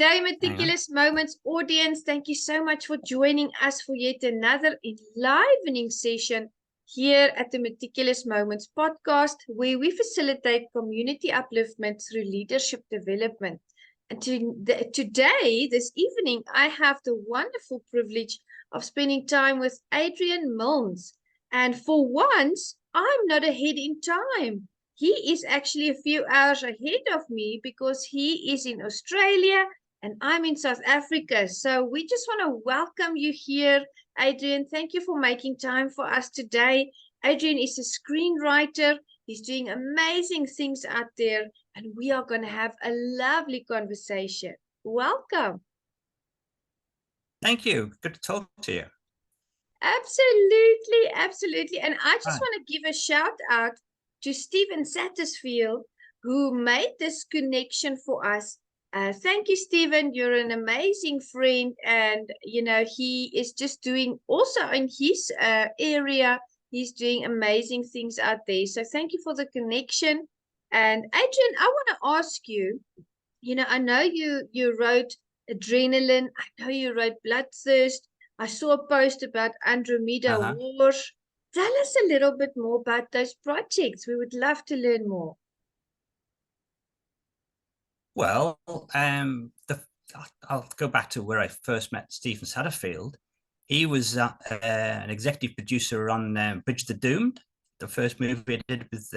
day, Hang on. Meticulous Moments audience. Thank you so much for joining us for yet another enlivening session here at the Meticulous Moments podcast, where we facilitate community upliftment through leadership development. And today, this evening, I have the wonderful privilege of spending time with Adrian Milnes. And for once, I'm not ahead in time. He is actually a few hours ahead of me because he is in Australia and I'm in South Africa. So we just want to welcome you here, Adrian. Thank you for making time for us today. Adrian is a screenwriter. He's doing amazing things out there, and we are going to have a lovely conversation. Welcome. Thank you. Good to talk to you. Absolutely, absolutely. And I just want to give a shout out to Stephen Sattersfield, who made this connection for us. Thank you, Stephen. You're an amazing friend. And, you know, he is just doing also in his area, he's doing amazing things out there. So thank you for the connection. And Adrian, I want to ask you, you know, I know you wrote Adrenaline. I know you wrote Bloodthirst. I saw a post about Andromedawars. Tell us a little bit more about those projects. We would love to learn more. Well, I'll go back to where I first met Stephen Satterfield. He was an executive producer on Bridge of the Doomed, the first movie I did with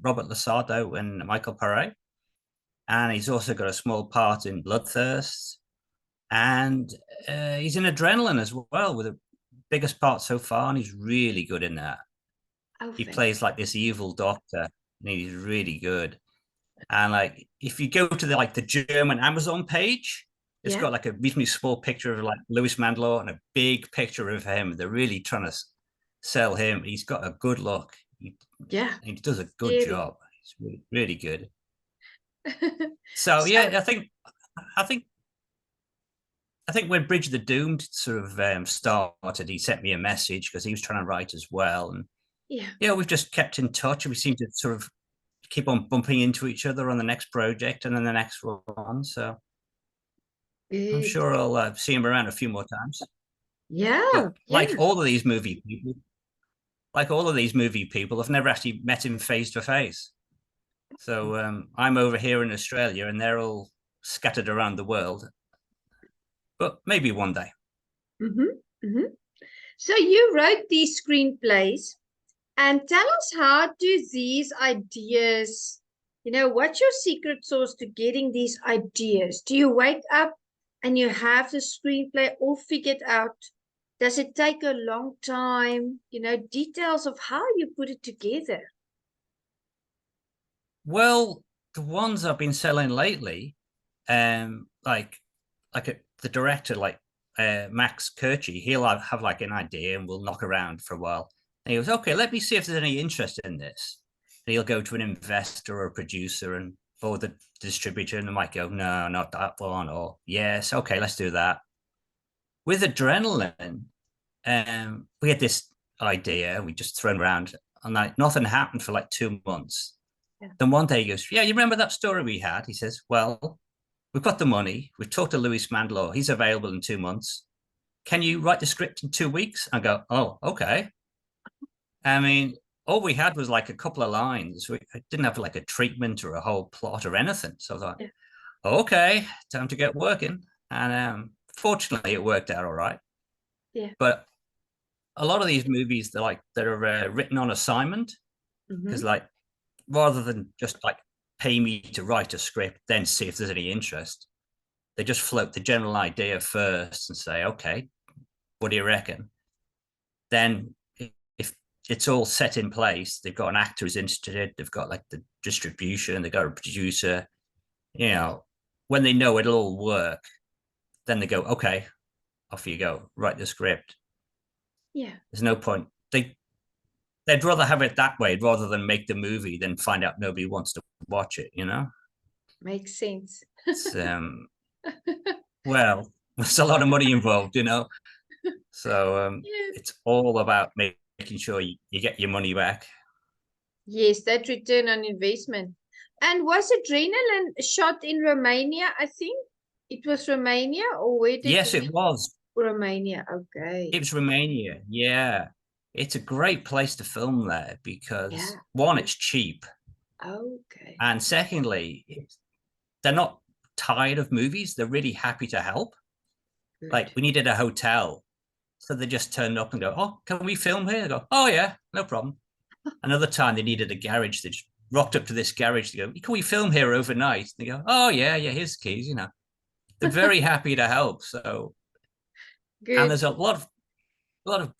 Robert Lasardo and Michael Paré. And he's also got a small part in Bloodthirst. And he's in Adrenaline as well, with the biggest part so far, and he's really good in that. He plays like this evil doctor, and he's really good. And like, if you go to the German Amazon page, it's got like a reasonably small picture of like Louis Mandylor and a big picture of him. They're really trying to sell him. He's got a good look. He does a good job. He's really, really good. So yeah, I think when Bridge of the Doomed sort of started, he sent me a message because he was trying to write as well. And we've just kept in touch. We seem to sort of keep on bumping into each other on the next project and then the next one. So I'm sure I'll see him around a few more times. But like all of these movie people, I've never actually met him face to face. So I'm over here in Australia and they're all scattered around the world. But maybe one day. So you wrote these screenplays, and tell us, how do these ideas, you know, what's your secret sauce to getting these ideas? Do you wake up and you have the screenplay all figured out? Does it take a long time? You know, details of how you put it together. Well, the ones I've been selling lately, like the director, like Max Kirchy, he'll have like an idea and we'll knock around for a while. And he goes, okay, let me see if there's any interest in this. And he'll go to an investor or a producer and or the distributor, and they might go, no, not that one, or yes, okay, let's do that. With Adrenaline, we had this idea, we just thrown around, and like nothing happened for like 2 months. Then one day he goes, yeah, you remember that story we had? He says, well, we've got the money. We've talked to Louis Mandylor. He's available in 2 months. Can you write the script in 2 weeks? I go, oh, okay. I mean, all we had was like a couple of lines. We didn't have like a treatment or a whole plot or anything. So I thought, okay, time to get working. And fortunately, it worked out all right. But a lot of these movies, they're written on assignment, because like, rather than just like pay me to write a script, then see if there's any interest, they just float the general idea first and say, okay, what do you reckon? Then if it's all set in place, they've got an actor who's interested, they've got like the distribution, they've got a producer, you know, when they know it'll all work, then they go, okay, off you go, write the script. There's no point. They'd rather have it that way rather than make the movie then find out nobody wants to watch it, you know? Makes sense. It's, well, there's a lot of money involved, you know? So it's all about making sure you get your money back. Yes, that return on investment. And was Adrenaline shot in Romania, I think? It was Romania, or where did Yes, it was. Romania? Okay. It was Romania. Yeah. It's a great place to film there because Yeah. one, it's cheap. Okay. And secondly, they're not tired of movies. They're really happy to help. Like Good. we needed a hotel. So they just turned up and go, "Oh, can we film here?" They go, "Oh yeah, no problem." Another time they needed a garage. They just rocked up to this garage. They go, "Can we film here overnight?" And they go, "Oh yeah, yeah, here's the keys." They're very happy to help. So, and Good. there's a lot of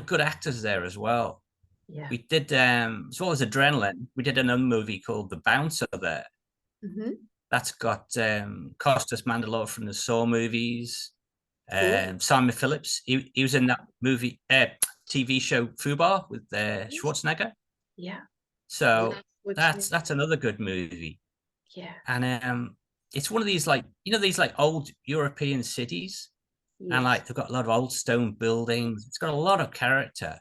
good actors there as well. Yeah. We did as well as Adrenaline. We did another movie called The Bouncer there. Mm-hmm. That's got Costas Mandylor from the Saw movies. Cool. Simon Phillips. He was in that movie, TV show Fubar with Schwarzenegger. Yeah. So Which that's another good movie. yeah. And it's one of these like these like old European cities, and Yes. like they've got a lot of old stone buildings. It's got a lot of character,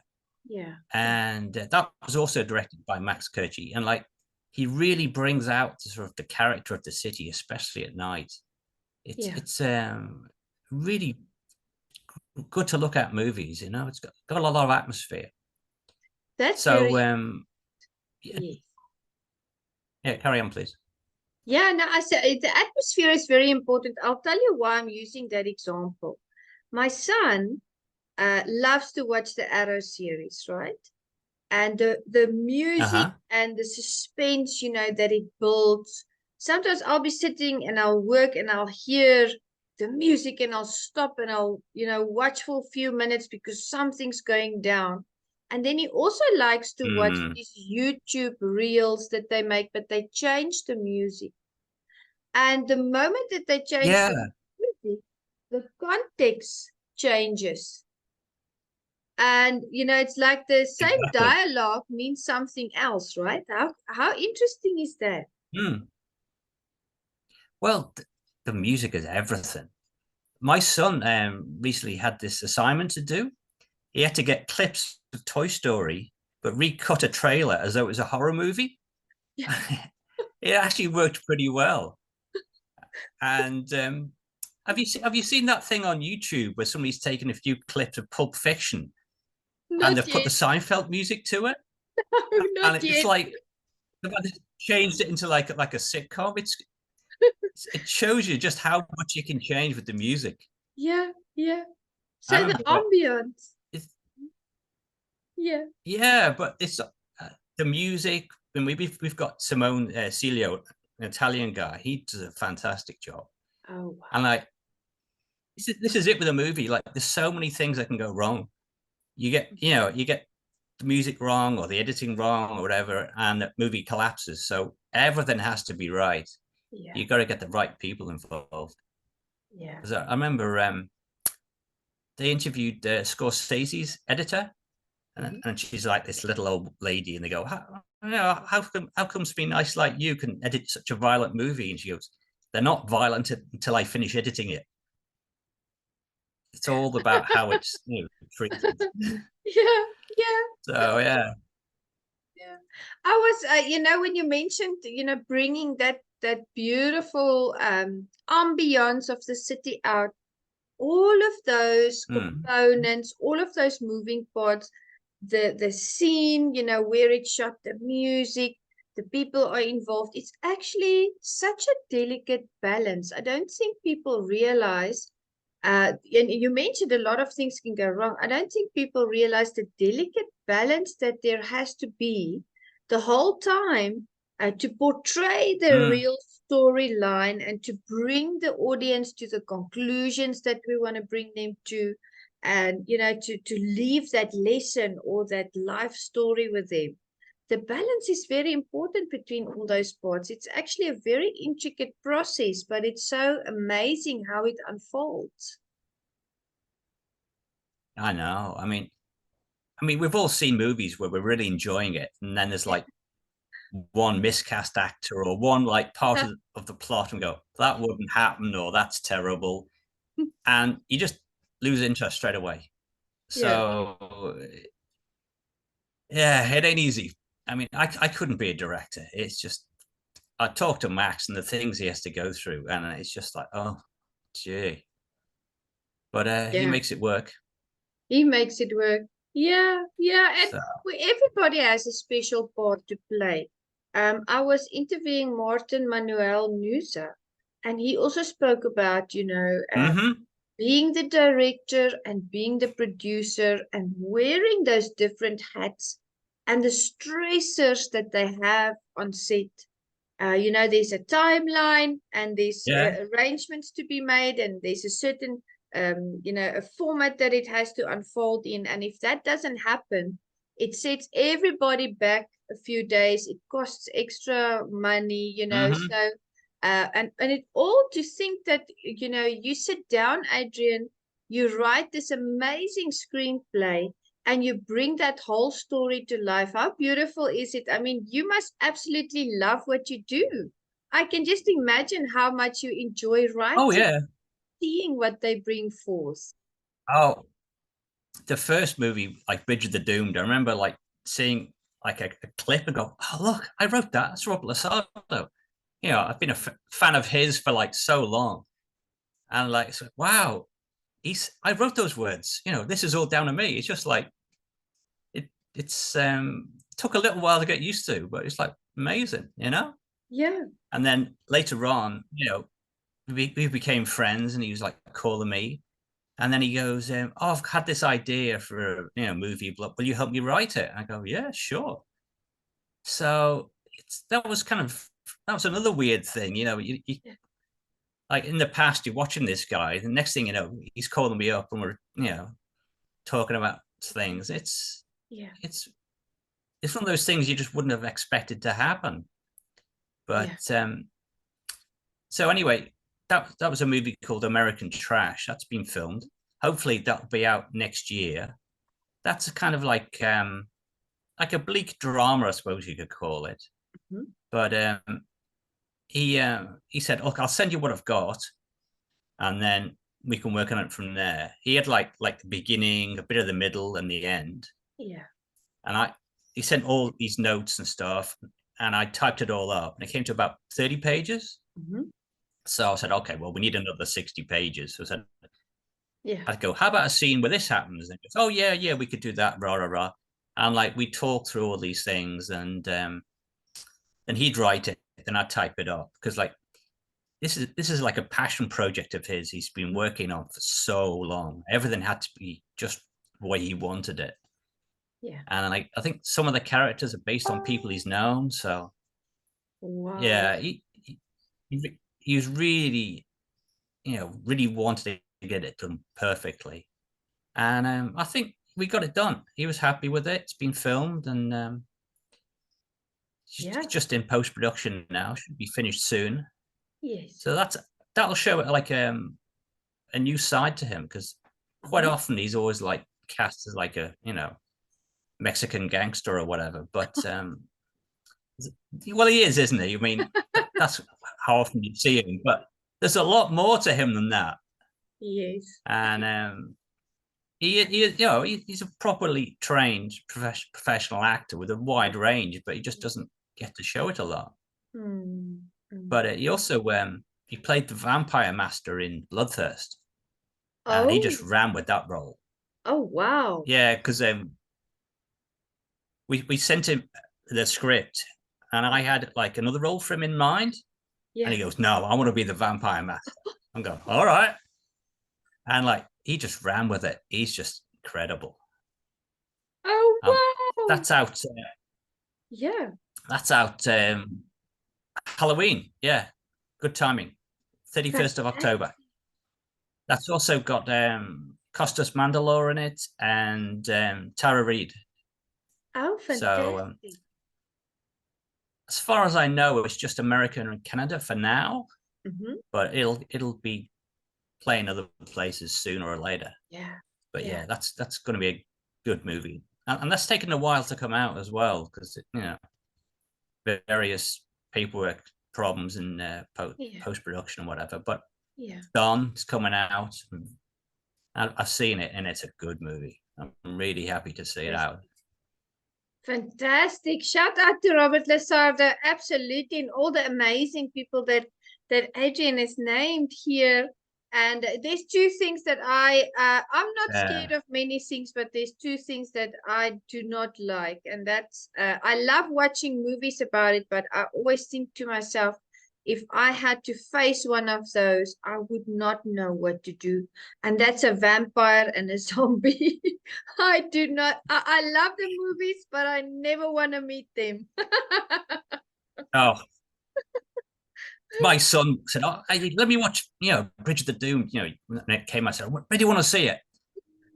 Yeah. and that was also directed by Max Kurchi, and like he really brings out the sort of the character of the city, especially at night. It's really good to look at movies. It's got a lot of atmosphere. That's So very yeah, yes. yeah, carry on, please. Yeah, no, I said the atmosphere is very important. I'll tell you why I'm using that example. My son loves to watch the Arrow series, right? And the music Uh-huh. and the suspense, that it builds. Sometimes I'll be sitting and I'll work and I'll hear the music and I'll stop and I'll, watch for a few minutes because something's going down. And then he also likes to watch Mm. these YouTube reels that they make, but they change the music. And the moment that they change Yeah, the music, the context changes. And it's like the same exactly. dialogue means something else, right? How interesting is that? Mm. Well, the music is everything. My son recently had this assignment to do. He had to get clips of Toy Story, but recut a trailer as though it was a horror movie. It actually worked pretty well. And have you seen that thing on YouTube where somebody's taken a few clips of Pulp Fiction and Not they've put the yet. Seinfeld music to it, No, not and it's yet. like they've changed it into like a sitcom. It shows you just how much you can change with the music. Yeah, yeah. I So the remember ambience. it's Yeah. yeah, but it's the music. And we've got Simone Cilio, an Italian guy. He does a fantastic job. Oh, wow. And like this is it with a movie. Like there's so many things that can go wrong. You get the music wrong or the editing wrong or whatever, and the movie collapses. So everything has to be right. Yeah, You got to get the right people involved. yeah. Because I remember they interviewed Scorsese's editor, and she's like this little old lady, and they go, how come somebody nice like you can edit such a violent movie? And she goes, they're not violent until I finish editing it. It's all about how it's treated. Yeah, yeah, So yeah. yeah. I was, when you mentioned, bringing that beautiful ambiance of the city out, all of those Mm. components, all of those moving parts, the scene, where it's shot, the music, the people are involved. It's actually such a delicate balance. I don't think people realize, and you mentioned a lot of things can go wrong. I don't think people realize the delicate balance that there has to be the whole time to portray the Mm. real storyline and to bring the audience to the conclusions that we want to bring them to, and to leave that lesson or that life story with them. The balance is very important between all those parts. It's actually a very intricate process, but it's so amazing how it unfolds. I know. I mean, we've all seen movies where we're really enjoying it, and then there's like one miscast actor or one like part of the plot, and go, that wouldn't happen, or that's terrible, and you just lose interest straight away. Yeah. So yeah, it ain't easy. I mean, I couldn't be a director. It's just I talk to Max and the things he has to go through, and it's just like, oh, gee. But he Yeah. makes it work. He makes it work. Yeah, yeah. And So, everybody has a special part to play. I was interviewing Martin Manuel Nusa, and he also spoke about, being the director and being the producer and wearing those different hats and the stressors that they have on set. There's a timeline and there's yeah. arrangements to be made, and there's a certain, a format that it has to unfold in. And if that doesn't happen, it sets everybody back a few days. It costs extra money, Mm-hmm. So, and it all to think that, you sit down, Adrian, you write this amazing screenplay and you bring that whole story to life. How beautiful is it? I mean, you must absolutely love what you do. I can just imagine how much you enjoy Oh, writing, yeah. seeing what they bring forth. Oh, the first movie, like Bridge of the Doomed, I remember like seeing like a clip and go, oh, look, I wrote that. That's Rob Lasardo. I've been a fan of his for like so long. And like, so, wow, I wrote those words. This is all down to me. It's just like, it's took a little while to get used to, but it's like amazing. Yeah. And then later on, we became friends, and he was like calling me, and then he goes, "Oh, I've had this idea for a movie. Will you help me write it?" And I go, "Yeah, sure." So that was another weird thing, You like in the past, you're watching this guy, the next thing you know, he's calling me up, and we're talking about things. Yeah. It's one of those things you just wouldn't have expected to happen. But so anyway, that was a movie called American Trash. That's been filmed. Hopefully that'll be out next year. That's a kind of like a bleak drama, I suppose you could call it. Mm-hmm. But he said, "Look, I'll send you what I've got, and then we can work on it from there." He had like the beginning, a bit of the middle, and the end. Yeah. And he sent all these notes and stuff, and I typed it all up, and it came to about 30 pages. Mm-hmm. So I said, okay, well, we need another 60 pages. So I said, Yeah. I'd go, how about a scene where this happens? And he goes, oh, yeah, we could do that, rah, rah, rah. And like, we talk through all these things, and then he'd write it, and I'd type it up. Because like, this is like a passion project of his. He's been working on for so long. Everything had to be just the way he wanted it. Yeah. And I think some of the characters are based on people he's known. So Wow. yeah, he was really, really wanted to get it done perfectly. And I think we got it done. He was happy with it. It's been filmed, and it's just in post-production now. Should be finished soon. Yes. So that'll show it like a new side to him, because quite often he's always like cast as like a Mexican gangster or whatever. But well, he is, isn't he? I mean, that's how often you see him. But there's a lot more to him than that. Yes. And he's a properly trained professional actor with a wide range, but he just doesn't get to show it a lot. Mm-hmm. But he also he played the vampire master in Bloodthirst, and he just Oh. ran with that role. Oh, wow. Yeah, because we sent him the script, and I had like another role for him in mind. Yeah. And he goes, "No, I want to be the vampire master." I'm going, "All right." And like, he just ran with it. He's just incredible. Oh, wow. That's out. Yeah. That's out Halloween. Yeah. Good timing. 31st of October. That's also got Costas Mandylor in it, and Tara Reid. Oh, fantastic. So as far as I know, it's just America and Canada for now. Mm-hmm. But it'll be playing other places sooner or later. Yeah. But yeah, that's going to be a good movie, and that's taken a while to come out as well, because various paperwork problems in post production and whatever. But done, it's coming out. I've seen it, and it's a good movie. I'm really happy to see it out. Fantastic. Shout out to Robert Lasardo, absolutely, and all the amazing people that Adrian has named here. And there's two things that I'm not scared of many things, but there's two things that I do not like. And that's, I love watching movies about it, but I always think to myself, if I had to face one of those, I would not know what to do. And that's a vampire and a zombie. I do not, I love the movies, but I never want to meet them. Oh, my son said, "Oh, let me watch, Bridge of the Doomed." When it came, I said, "Where do you want to see it?"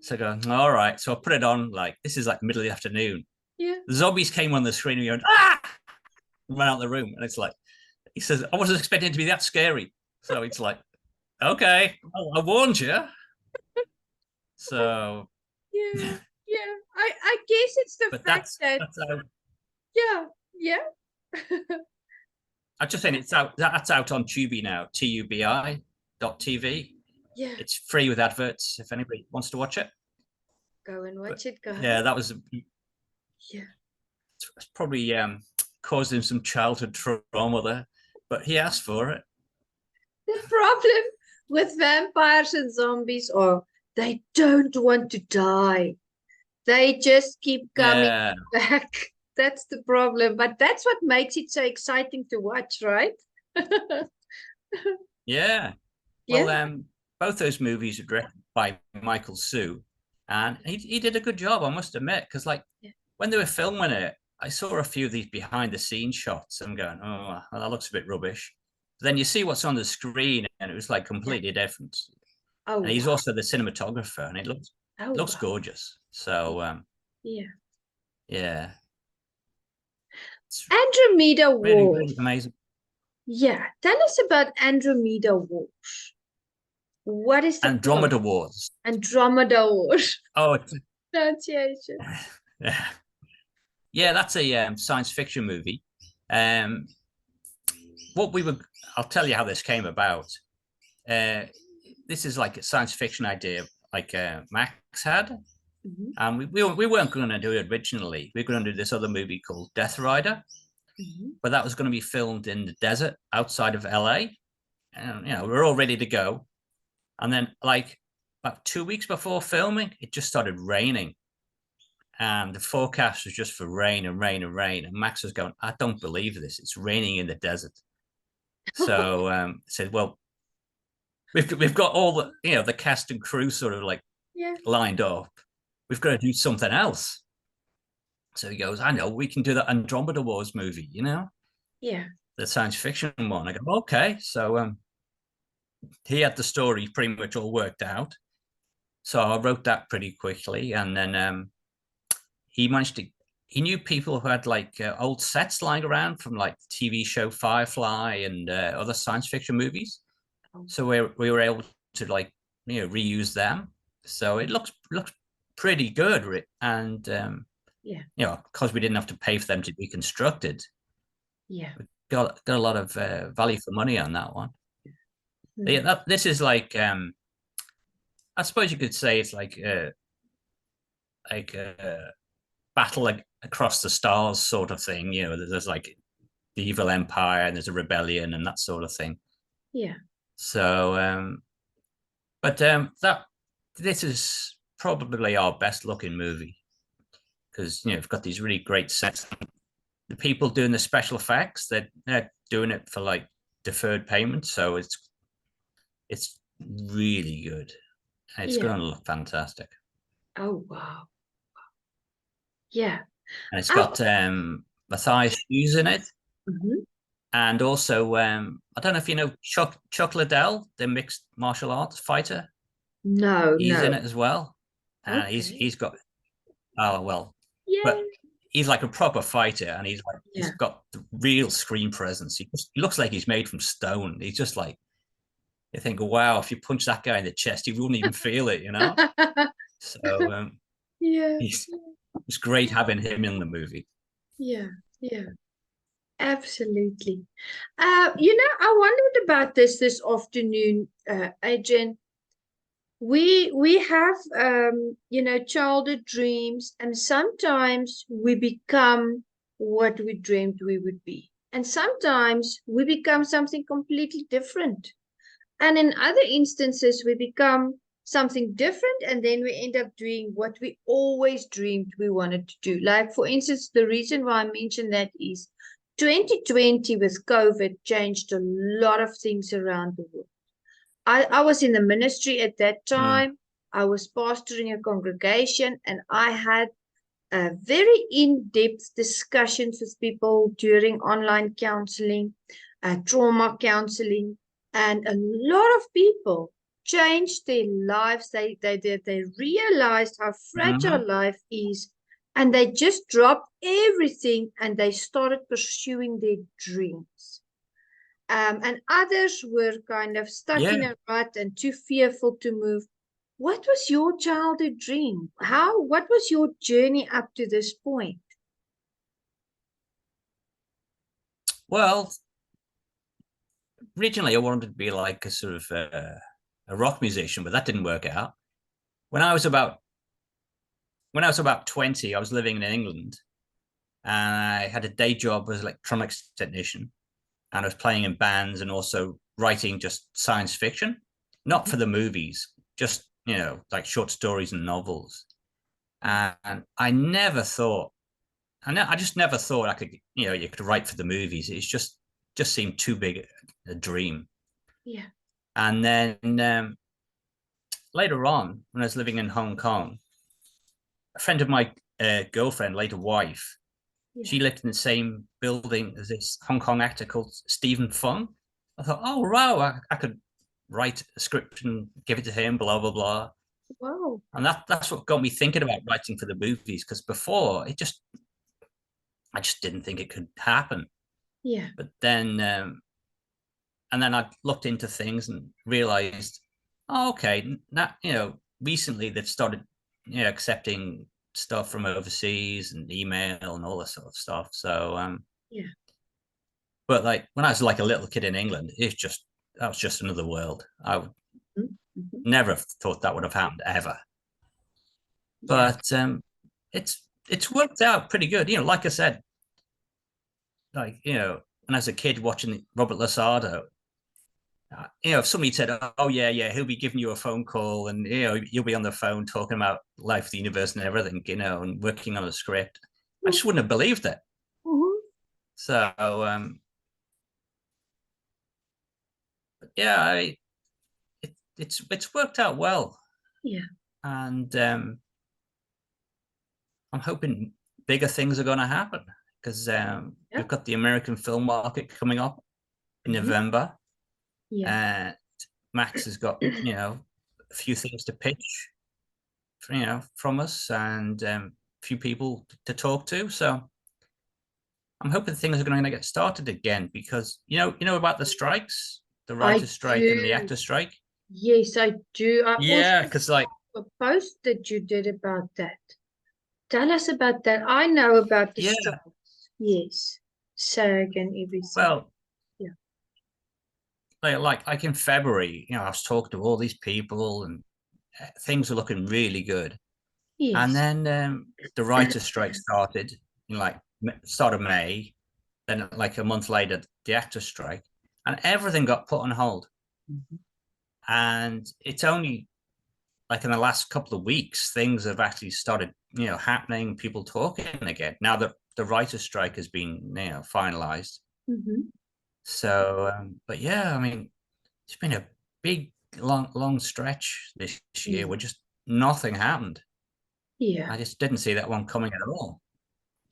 So I go, "All right." So I put it on. Like, this is like middle of the afternoon. Yeah. The zombies came on the screen and we went, "Ah!" and ran out of the room. And it's like, he says, "I wasn't expecting it to be that scary." So it's like, "Okay, I warned you." So yeah, yeah. I guess it's the but fact that yeah. I'm just saying it's out. That's out on Tubi now. TUBI.TV. Yeah. It's free with adverts if anybody wants to watch it. Go and watch it, guys. Yeah, that was Yeah. It's probably caused him some childhood trauma there, but he asked for it. The problem with vampires and zombies are they don't want to die. They just keep coming back. That's the problem. But that's what makes it so exciting to watch, right? Yeah. Well, both those movies are directed by Michael Sue, and he did a good job, I must admit, because when they were filming it, I saw a few of these behind the scenes shots. I'm going, oh, well, that looks a bit rubbish. But then you see what's on the screen, and it was like completely different. Oh, and he's also the cinematographer, and it looks gorgeous. So yeah. Andromedawars. Really, really amazing. Yeah, tell us about Andromedawars. What is the Andromedawars? Andromedawars. Oh, pronunciation. Yeah, that's a science fiction movie. I'll tell you how this came about. This is like a science fiction idea, like Max had, and we weren't going to do it originally. We were going to do this other movie called Death Rider, but that was going to be filmed in the desert outside of LA, and we're all ready to go. And then, like about 2 weeks before filming, it just started raining. And the forecast was just for rain and rain and rain. And Max was going, "I don't believe this. It's raining in the desert." So I said, "Well, we've got all the cast and crew sort of like lined up. We've got to do something else." So he goes, "I know, we can do the Andromedawars movie, Yeah. the science fiction one." I go, "Okay." So he had the story pretty much all worked out. So I wrote that pretty quickly, and then he knew people who had like old sets lying around from like the TV show Firefly and other science fiction movies. So we were able to like reuse them. So it looks pretty good, and because we didn't have to pay for them to be constructed. Yeah, we got a lot of value for money on that one. Yeah, this is like I suppose you could say it's like a battle across the stars sort of thing. There's like the evil empire and there's a rebellion and that sort of thing. Yeah. So, but this is probably our best looking movie because we've got these really great sets. The people doing the special effects, they're doing it for like deferred payment, so it's really good. It's going to look fantastic. Oh wow! Yeah, and it's got Matthias Hughes in it, and also I don't know if you know Chuck Liddell, the mixed martial arts fighter. No, he's in it as well, and he's got but he's like a proper fighter, and he's got the real screen presence. He looks like he's made from stone. He's just like, you think, wow, if you punch that guy in the chest, he wouldn't even feel it, So it's great having him in the movie. Yeah, absolutely. I wondered about this afternoon, Adrian. We have childhood dreams, and sometimes we become what we dreamed we would be, and sometimes we become something completely different. And in other instances, we become something different and then we end up doing what we always dreamed we wanted to do. Like, for instance, the reason why I mentioned that is 2020 with COVID changed a lot of things around the world. I was in the ministry at that time. I was pastoring a congregation and I had very in-depth discussions with people during online counseling, trauma counseling, and a lot of people changed their lives. They realized how fragile life is, and they just dropped everything and they started pursuing their dreams. And others were kind of stuck in a rut and too fearful to move. What was your childhood dream? What was your journey up to this point? Well, originally I wanted to be like a sort of a rock musician, but that didn't work out. When I was about 20, I was living in England and I had a day job as an electronics technician. And I was playing in bands and also writing just science fiction, not for the movies, just, like short stories and novels. And I never thought, I just never thought I could, you could write for the movies. It's just seemed too big a dream. Yeah. And then later on, when I was living in Hong Kong, a friend of my girlfriend, later wife, she lived in the same building as this Hong Kong actor called Stephen Fung. I thought, oh, wow, I could write a script and give it to him, blah, blah, blah. Wow. And that's what got me thinking about writing for the movies, because before I just didn't think it could happen. Yeah. But then, and then I looked into things and realized, oh, okay, now, recently they've started, accepting stuff from overseas and email and all this sort of stuff. So yeah. But like when I was like a little kid in England, that was just another world. I would never have thought that would have happened ever. But it's worked out pretty good. Like I said, like when I was a kid watching Robert Lasardo, if somebody said, oh yeah, he'll be giving you a phone call and you'll be on the phone talking about life, the universe and everything, and working on a script, I just wouldn't have believed it. So yeah, it's worked out well. Yeah. And I'm hoping bigger things are going to happen because we've got the American film market coming up in November. Yeah. Max has got, a few things to pitch, from us and a few people to talk to. So I'm hoping things are going to get started again because, you know about the strikes, the writer's strike and the actor strike? Yes, I do. Yeah, because like a post that you did about that. Tell us about that. I know about the strikes. Yes. SAG and everything. Well, like in February, I was talking to all these people and things were looking really good. Yes. And then the writer's strike started in like start of May. Then like a month later, the actor's strike, and everything got put on hold. And it's only like in the last couple of weeks, things have actually started, happening, people talking again. Now that the writer's strike has been, finalized. So, but yeah, I mean, it's been a big, long stretch this year where just nothing happened. Yeah. I just didn't see that one coming at all.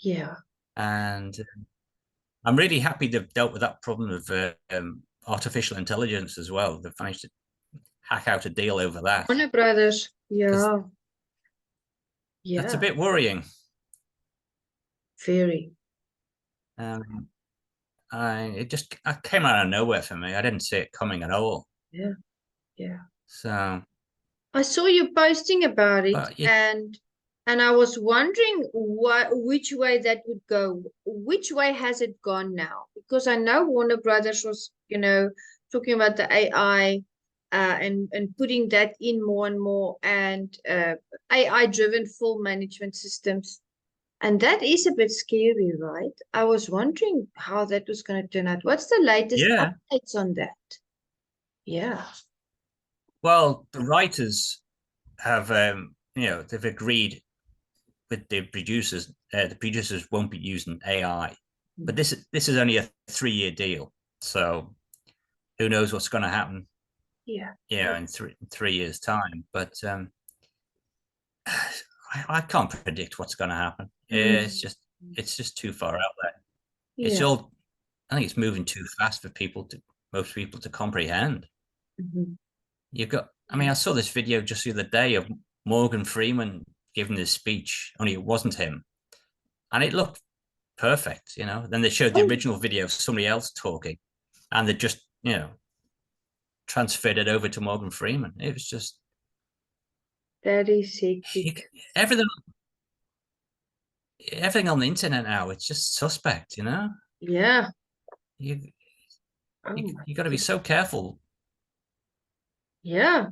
Yeah. And I'm really happy they've dealt with that problem of artificial intelligence as well. They've managed to hack out a deal over that. Warner Brothers. Yeah. Yeah. That's a bit worrying. Very. It came out of nowhere for me. I didn't see it coming at all. Yeah. Yeah. So I saw you posting about it and I was wondering which way that would go. Which way has it gone now? Because I know Warner Brothers was, talking about the AI and putting that in more and more and AI-driven film management systems. And that is a bit scary, right? I was wondering how that was going to turn out. What's the latest updates on that? Yeah. Well, the writers have, they've agreed with the producers. The producers won't be using AI, but this is only a 3-year deal. So who knows what's going to happen? Yeah. In 3 years' time. But I can't predict what's going to happen. It's just too far out there. It's all. I think it's moving too fast for most people to comprehend. You've got. I mean, I saw this video just the other day of Morgan Freeman giving this speech, only it wasn't him, and it looked perfect. Then they showed the original video of somebody else talking, and they just transferred it over to Morgan Freeman. It was just that is hectic. Everything on the internet now, it's just suspect. Yeah. You got to be so careful. Yeah.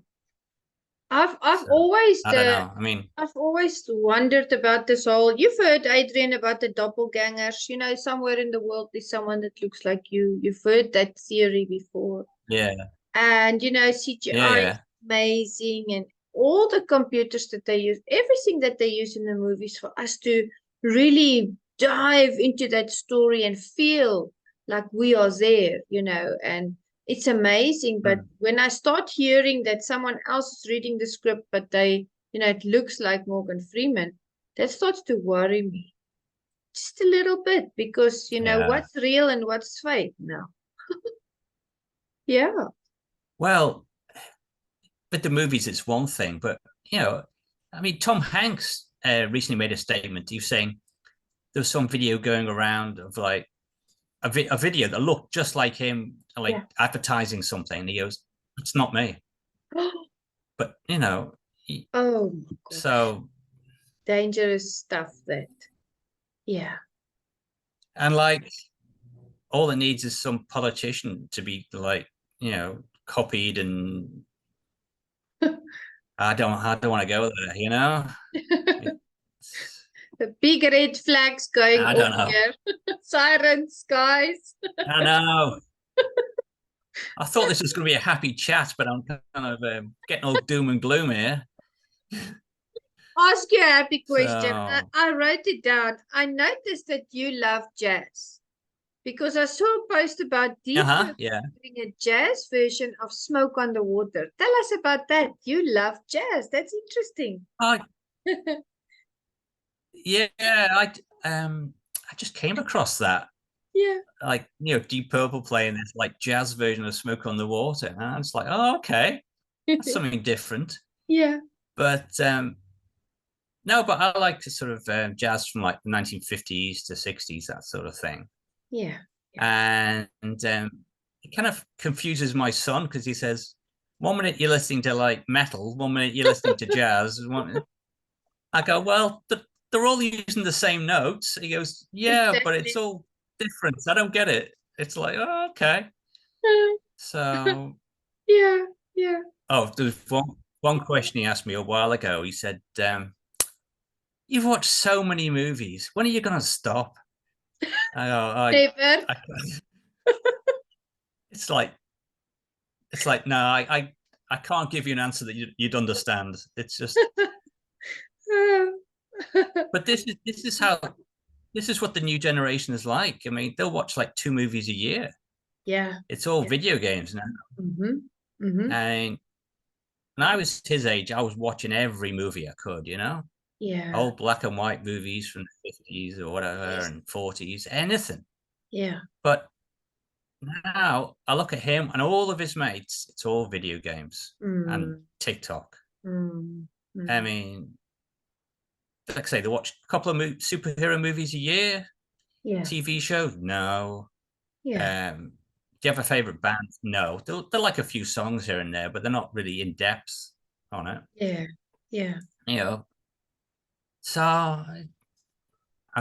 I've always I don't know. I mean, I've always wondered about this whole. You've heard, Adrian, about the doppelgangers. Somewhere in the world there's someone that looks like you. You've heard that theory before. yeah. And CGI is amazing, and all the computers that they use, everything that they use in the movies for us to really dive into that story and feel like we are there, and it's amazing. But when I start hearing that someone else is reading the script, but they, it looks like Morgan Freeman, that starts to worry me just a little bit, because, what's real and what's fake now. Yeah. Well, with the movies, it's one thing, but I mean, Tom Hanks recently made a statement. He was saying there was some video going around of like a video that looked just like him, like advertising something. And he goes, "It's not me." But oh my God. So dangerous stuff. And like, all it needs is some politician to be like, copied, and I don't want to go there, The big red flags going I don't off know. here. Sirens, guys. I know. I thought this was going to be a happy chat, but I'm kind of getting all doom and gloom here. Ask you a happy question. I wrote it down. I noticed that you love jazz, because I saw a post about Deep doing a jazz version of Smoke on the Water. Tell us about that. You love jazz. That's interesting. I just came across that. Yeah. Like, Deep Purple playing this like jazz version of Smoke on the Water. And I was like, oh, okay. That's something different. Yeah. But no, but I like to sort of jazz from like the 1950s to 60s, that sort of thing. Yeah. And it kind of confuses my son, because he says, 1 minute you're listening to like metal, 1 minute you're listening to jazz. I go, well, they're all using the same notes. He goes, yeah, exactly. But it's all different. I don't get it. It's like, oh, okay. So yeah. Oh, there's one question he asked me a while ago. He said, you've watched so many movies. When are you going to stop? Never. It's like, no, I can't give you an answer that you'd understand. It's just. But this is what the new generation is like. I mean, they'll watch like 2 movies a year. Yeah. It's all video games now. And when I was his age, I was watching every movie I could, Yeah. Old black and white movies from the 50s or whatever, and 40s, anything. Yeah. But now I look at him and all of his mates, it's all video games and TikTok. I mean, like I say, they watch a couple of superhero movies a year. Yeah. TV show? No. Yeah. Do you have a favorite band? No. They're like a few songs here and there, but they're not really in depth on it. Yeah. Yeah. So I'm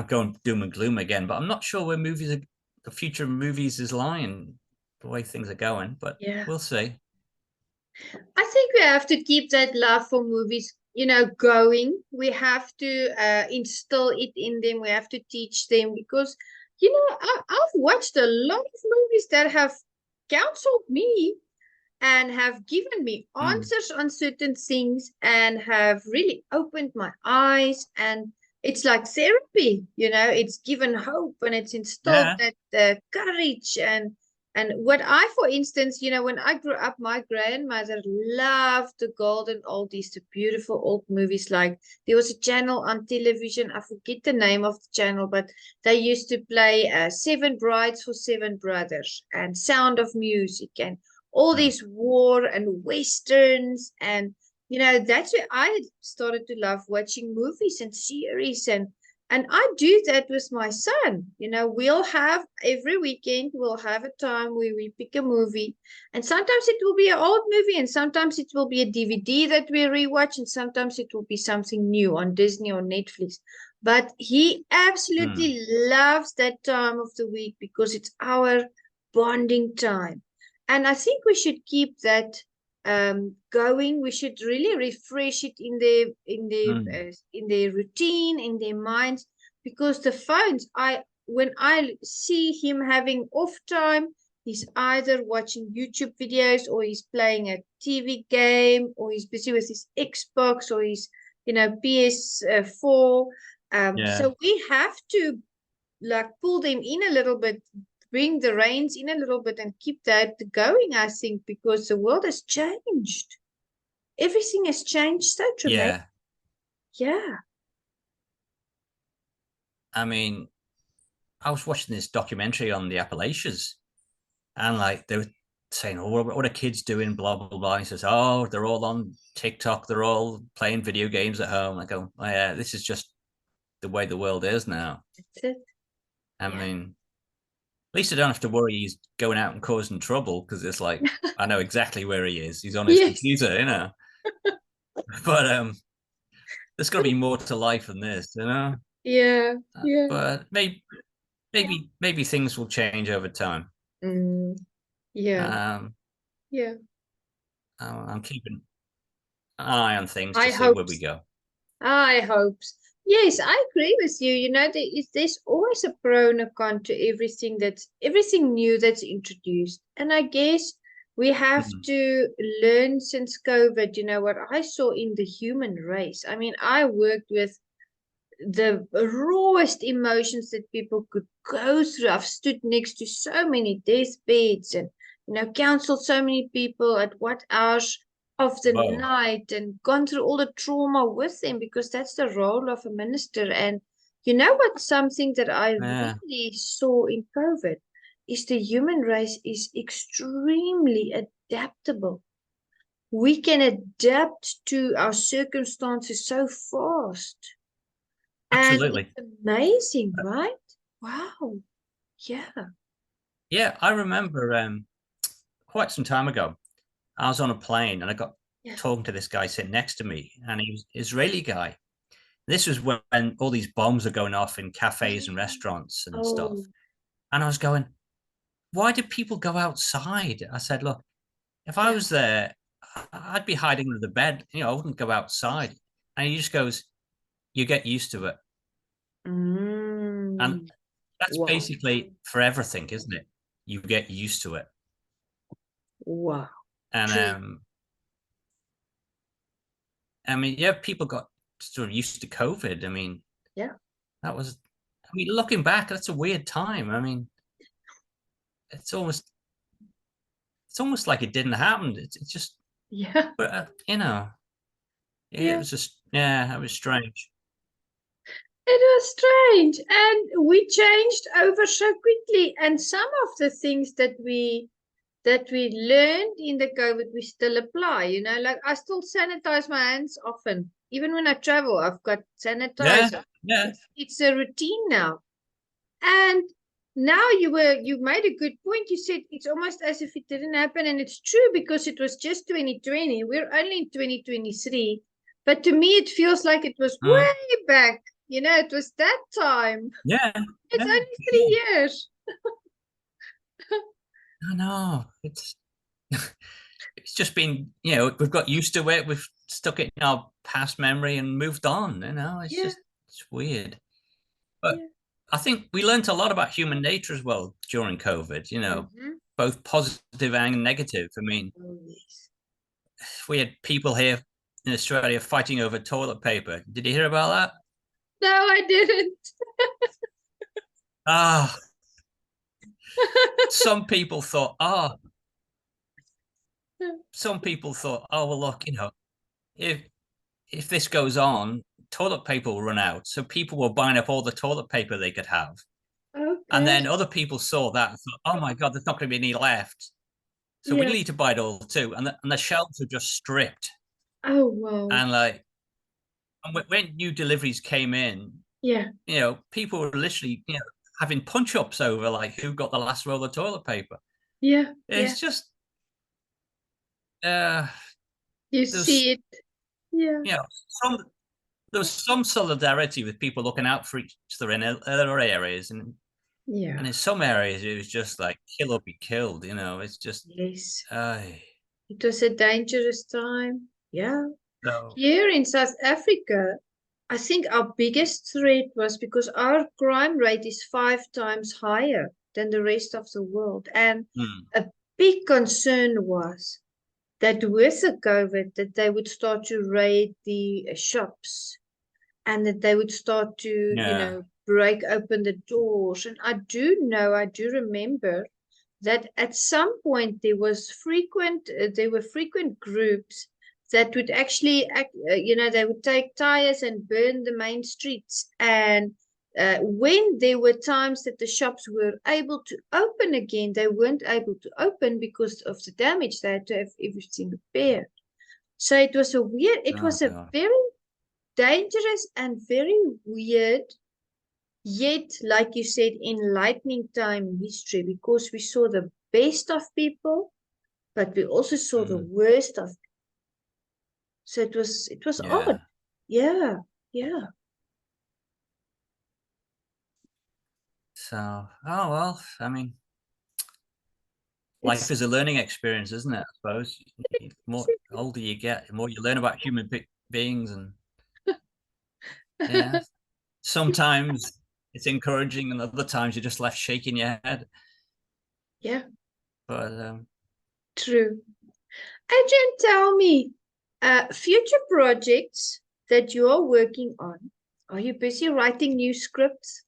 going doom and gloom again, but I'm not sure where the future of movies is lying, the way things are going, but we'll see. I think we have to keep that love for movies, going. We have to instill it in them. We have to teach them, because, I've watched a lot of movies that have counseled me. and have given me answers on certain things and have really opened my eyes. And it's like therapy, it's given hope and it's instilled Yeah. that courage. And what I, for instance, when I grew up, my grandmother loved the golden oldies, the beautiful old movies. Like there was a channel on television, I forget the name of the channel, but they used to play Seven Brides for Seven Brothers and Sound of Music and all these war and westerns. And that's where I started to love watching movies and series. And I do that with my son. We'll have every weekend, we'll have a time where we pick a movie. And sometimes it will be an old movie, and sometimes it will be a DVD that we rewatch, and sometimes it will be something new on Disney or Netflix. But he absolutely loves that time of the week because it's our bonding time. And I think we should keep that going. We should really refresh it in their routine, in their minds, because the phones, when I see him having off time, he's either watching YouTube videos or he's playing a TV game or he's busy with his Xbox or his PS4. So we have to like pull them in a little bit, bring the reins in a little bit and keep that going, I think, because the world has changed. Everything has changed so dramatically. Yeah. I mean, I was watching this documentary on the Appalachians, and like they were saying, "Oh, what are kids doing?" Blah blah blah. And he says, "Oh, they're all on TikTok. They're all playing video games at home." I go, "Oh yeah, this is just the way the world is now." That's it. I mean, at least I don't have to worry he's going out and causing trouble, because it's like I know exactly where he is. He's on his computer, But there's got to be more to life than this, Yeah. But maybe things will change over time. Yeah. I'm keeping an eye on things to I see hope. where we go. I hope. Yes, I agree with you. There's always a pro and a con to everything new that's introduced. And I guess we have to learn since COVID, what I saw in the human race. I mean, I worked with the rawest emotions that people could go through. I've stood next to so many deathbeds and, counseled so many people at what hours of the night and gone through all the trauma with them, because that's the role of a minister. And something that I really saw in COVID is the human race is extremely adaptable. We can adapt to our circumstances so fast. Absolutely. And it's amazing, right? Wow. Yeah. Yeah, I remember quite some time ago, I was on a plane and I got talking to this guy sitting next to me, and he was an Israeli guy. This was when all these bombs are going off in cafes and restaurants and stuff. And I was going, why do people go outside? I said, look, if I was there, I'd be hiding under the bed. I wouldn't go outside. And he just goes, you get used to it. And that's basically for everything, isn't it? You get used to it. Wow. And I mean, people got sort of used to COVID. I mean, that was, looking back, that's a weird time. I mean, it's almost like it didn't happen. It's just, but it was just, it was strange. It was strange, and we changed over so quickly. And some of the things that we learned in the COVID, we still apply. Like I still sanitize my hands often, even when I travel. I've got sanitizer. Yeah. It's a routine now. And now you made a good point. You said it's almost as if it didn't happen, and it's true, because it was just 2020. We're only in 2023, but to me it feels like it was way back. It was that time. Yeah. It's only 3 years. I know. It's just been, we've got used to it. We've stuck it in our past memory and moved on. It's just, it's weird. But I think we learned a lot about human nature as well during COVID. both positive and negative. I mean, Oh, yes. we had people here in Australia fighting over toilet paper. Did you hear about that? No, I didn't. Ah, some people thought, oh, well, look, if this goes on, toilet paper will run out. So people were buying up all the toilet paper they could have. And Okay. then other people saw that and thought, oh my God, there's not going to be any left. So we Yeah. need to buy it all too. And the shelves are just stripped. Oh, wow. And when new deliveries came in, Yeah. people were literally, having punch-ups over like who got the last roll of toilet paper. Yeah. Yeah. It's just, uh, You there's, see it. Yeah. some there was some solidarity with people looking out for each other in other areas, and Yeah. in some areas it was just like kill or be killed. It's just, Yes. uh, It was a dangerous time. Yeah. so Here in South Africa, I think our biggest threat was because our crime rate is 5 times higher than the rest of the world. And a big concern was that with the COVID, that they would start to raid the shops and that they would start to, yeah, break open the doors. And I do remember that at some point there were frequent groups that would actually they would take tires and burn the main streets. And when there were times that the shops were able to open again, they weren't able to open because of the damage. They had to have everything repaired. So it was oh a God, very dangerous and very weird, yet, like you said, enlightening time in history, because we saw the best of people, but we also saw the worst of. So it was odd. yeah. Yeah, yeah. So, oh well, I mean, life It's is a learning experience, isn't it? I suppose. The more older you get, the more you learn about human beings, and yeah, sometimes it's encouraging, and other times you're just left shaking your head. yeah, But true. Adrian, tell me, future projects that you're working on. Are you busy writing new scripts,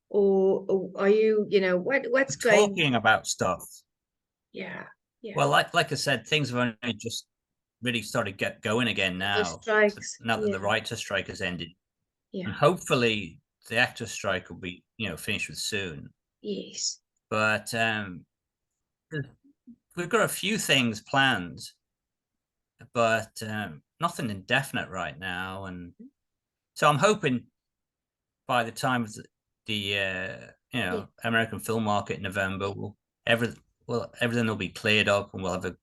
or are you, what's going on? talking about stuff. Yeah, yeah. Well, like I said, things have only just really started get going again The now. So strikes. now that the Yeah, writer strike has ended, and yeah. hopefully the actor strike will be, finished with soon. Yes. But we've got a few things planned, but nothing indefinite right now. And so I'm hoping by the time of the Yeah. American film market in November, everything will be cleared up, and we'll have a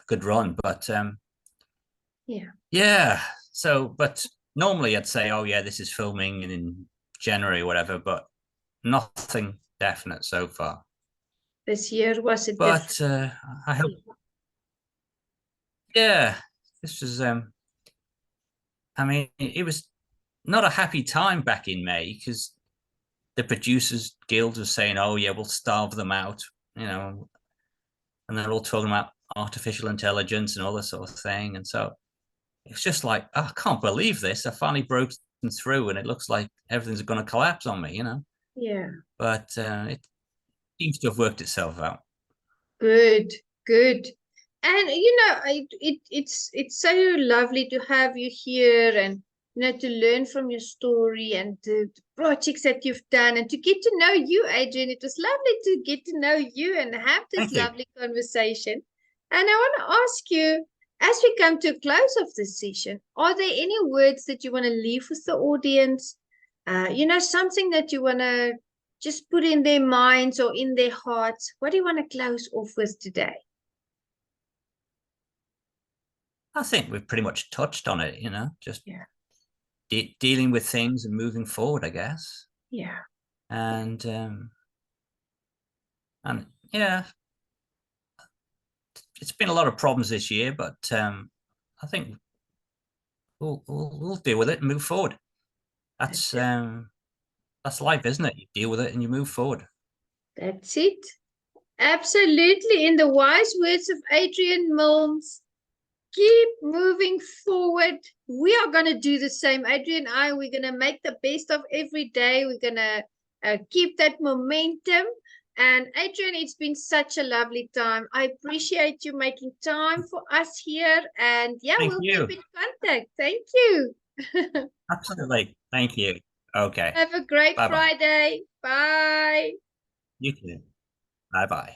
good run. But Yeah. yeah, so but normally I'd say, oh yeah, this is filming in January or whatever, but nothing definite so far. This year was a different. But I hope, yeah, this was I mean, it was not a happy time back in May, because the producers guild was saying, oh yeah, we'll starve them out, and they're all talking about artificial intelligence and all this sort of thing. And so it's just like, oh, I can't believe this. I finally broke through, and it looks like everything's going to collapse on me. Yeah. But it seems to have worked itself out. Good. Good. And it's so lovely to have you here, and to learn from your story and the projects that you've done, and to get to know you, Adrian. It was lovely to get to know you and have this Thank you. lovely conversation. And I want to ask you, as we come to a close of this session, are there any words that you want to leave with the audience? Something that you want to just put in their minds or in their hearts. What do you want to close off with today? I think we've pretty much touched on it, just Yeah. dealing with things and moving forward, I guess. Yeah. And yeah, it's been a lot of problems this year, but I think we'll deal with it and move forward. That's life, isn't it? You deal with it and you move forward. That's it. Absolutely. In the wise words of Adrian Milnes, keep moving forward. We are going to do the same. Adrian and I, we're going to make the best of every day. We're going to keep that momentum. And Adrian, it's been such a lovely time. I appreciate you making time for us here. And yeah, Thank we'll keep you. in contact. Thank you. Absolutely. Thank you. Okay. Have a great Bye-bye. Friday. Bye. You too. Bye-bye.